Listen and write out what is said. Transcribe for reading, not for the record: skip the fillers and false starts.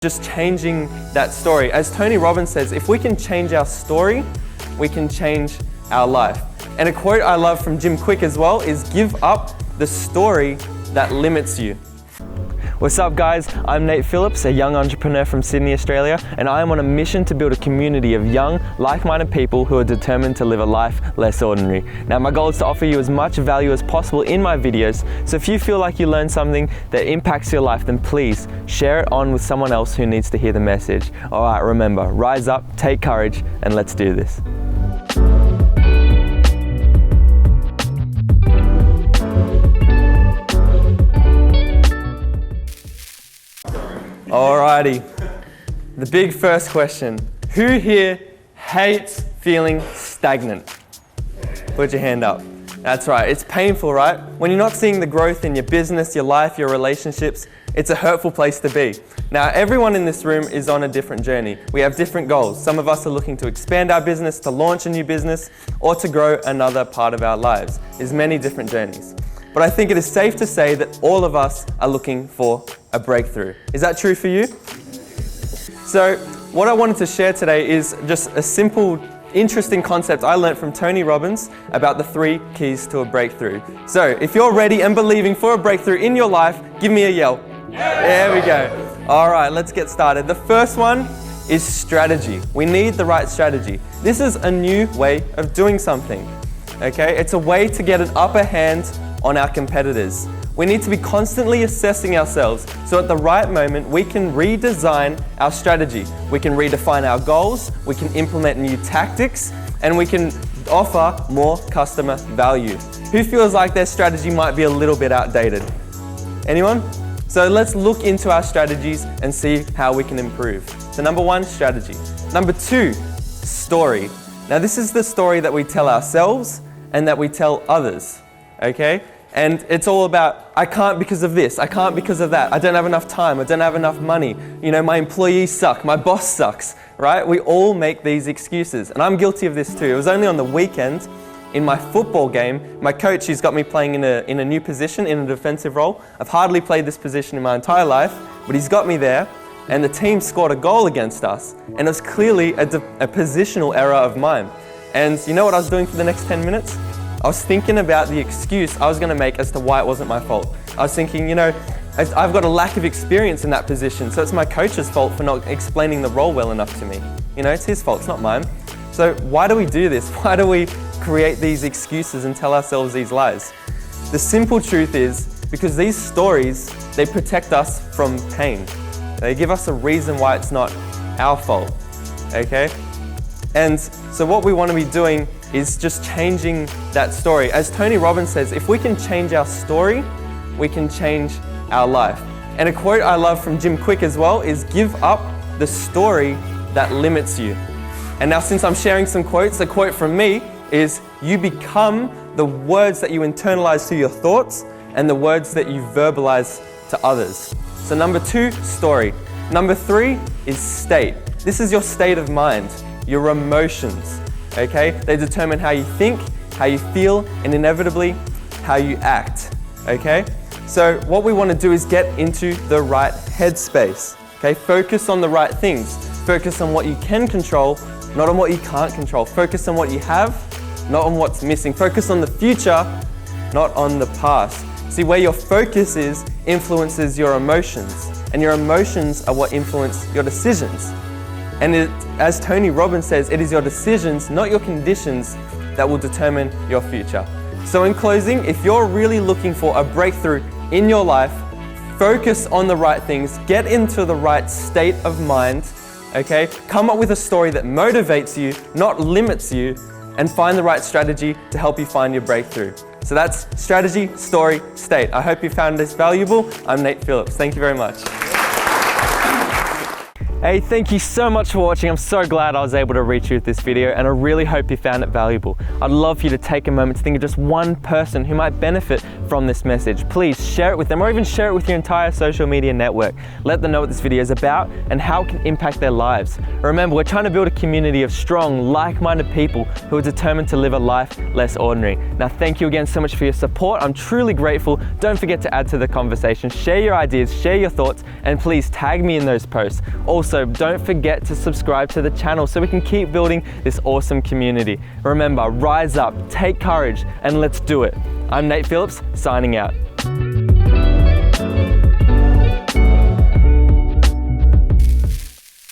Just changing that story. As Tony Robbins says, if we can change our story, we can change our life. And a quote I love from Jim Quick as well is, give up the story that limits you. What's up guys, I'm Nate Phillips, a young entrepreneur from Sydney, Australia, and I am on a mission to build a community of young, like-minded people who are determined to live a life less ordinary. Now my goal is to offer you as much value as possible in my videos, so if you feel like you learned something that impacts your life, then please share it on with someone else who needs to hear the message. Alright, remember, rise up, take courage, and let's do this. Alrighty, the big first question. Who here hates feeling stagnant? Put your hand up. That's right, it's painful, right? When you're not seeing the growth in your business, your life, your relationships, it's a hurtful place to be. Now, everyone in this room is on a different journey. We have different goals. Some of us are looking to expand our business, to launch a new business, or to grow another part of our lives. There's many different journeys. But I think it is safe to say that all of us are looking for a breakthrough. Is that true for you? So what I wanted to share today is just a simple, interesting concept I learned from Tony Robbins about the 3 keys to a breakthrough. So if you're ready and believing for a breakthrough in your life, give me a yell. There we go. All right, let's get started. The first one is strategy. We need the right strategy. This is a new way of doing something. Okay, it's a way to get an upper hand on our competitors. We need to be constantly assessing ourselves so at the right moment we can redesign our strategy. We can redefine our goals, we can implement new tactics, and we can offer more customer value. Who feels like their strategy might be a little bit outdated? Anyone? So let's look into our strategies and see how we can improve. So number 1, strategy. Number 2, story. Now this is the story that we tell ourselves and that we tell others. Okay? And it's all about, I can't because of this, I can't because of that, I don't have enough time, I don't have enough money, you know, my employees suck, my boss sucks, right? We all make these excuses, and I'm guilty of this too. It was only on the weekend in my football game, my coach, he's got me playing in a new position, in a defensive role. I've hardly played this position in my entire life, but he's got me there, and the team scored a goal against us, and it was clearly a positional error of mine. And you know what I was doing for the next 10 minutes? I was thinking about the excuse I was going to make as to why it wasn't my fault. I was thinking, you know, I've got a lack of experience in that position, so it's my coach's fault for not explaining the role well enough to me. You know, it's his fault, it's not mine. So why do we do this? Why do we create these excuses and tell ourselves these lies? The simple truth is, because these stories, they protect us from pain. They give us a reason why it's not our fault, okay? And so what we want to be doing is just changing that story. As Tony Robbins says, if we can change our story, we can change our life. And a quote I love from Jim Quick as well is, give up the story that limits you. And now since I'm sharing some quotes, a quote from me is, you become the words that you internalize to your thoughts and the words that you verbalize to others. So number 2, story. Number 3 is state. This is your state of mind, your emotions. Okay? They determine how you think, how you feel, and inevitably, how you act. Okay? So what we want to do is get into the right headspace. Okay? Focus on the right things. Focus on what you can control, not on what you can't control. Focus on what you have, not on what's missing. Focus on the future, not on the past. See, where your focus is influences your emotions, and your emotions are what influence your decisions. And as Tony Robbins says, it is your decisions, not your conditions, that will determine your future. So in closing, if you're really looking for a breakthrough in your life, focus on the right things, get into the right state of mind, okay? Come up with a story that motivates you, not limits you, and find the right strategy to help you find your breakthrough. So that's strategy, story, state. I hope you found this valuable. I'm Nate Phillips. Thank you very much. Hey, thank you so much for watching. I'm so glad I was able to reach you with this video, and I really hope you found it valuable. I'd love for you to take a moment to think of just one person who might benefit from this message. Please share it with them, or even share it with your entire social media network. Let them know what this video is about and how it can impact their lives. Remember, we're trying to build a community of strong, like-minded people who are determined to live a life less ordinary. Now, thank you again so much for your support. I'm truly grateful. Don't forget to add to the conversation. Share your ideas, share your thoughts, and please tag me in those posts. Also, don't forget to subscribe to the channel so we can keep building this awesome community. Remember, rise up, take courage, and let's do it. I'm Nate Phillips, signing out.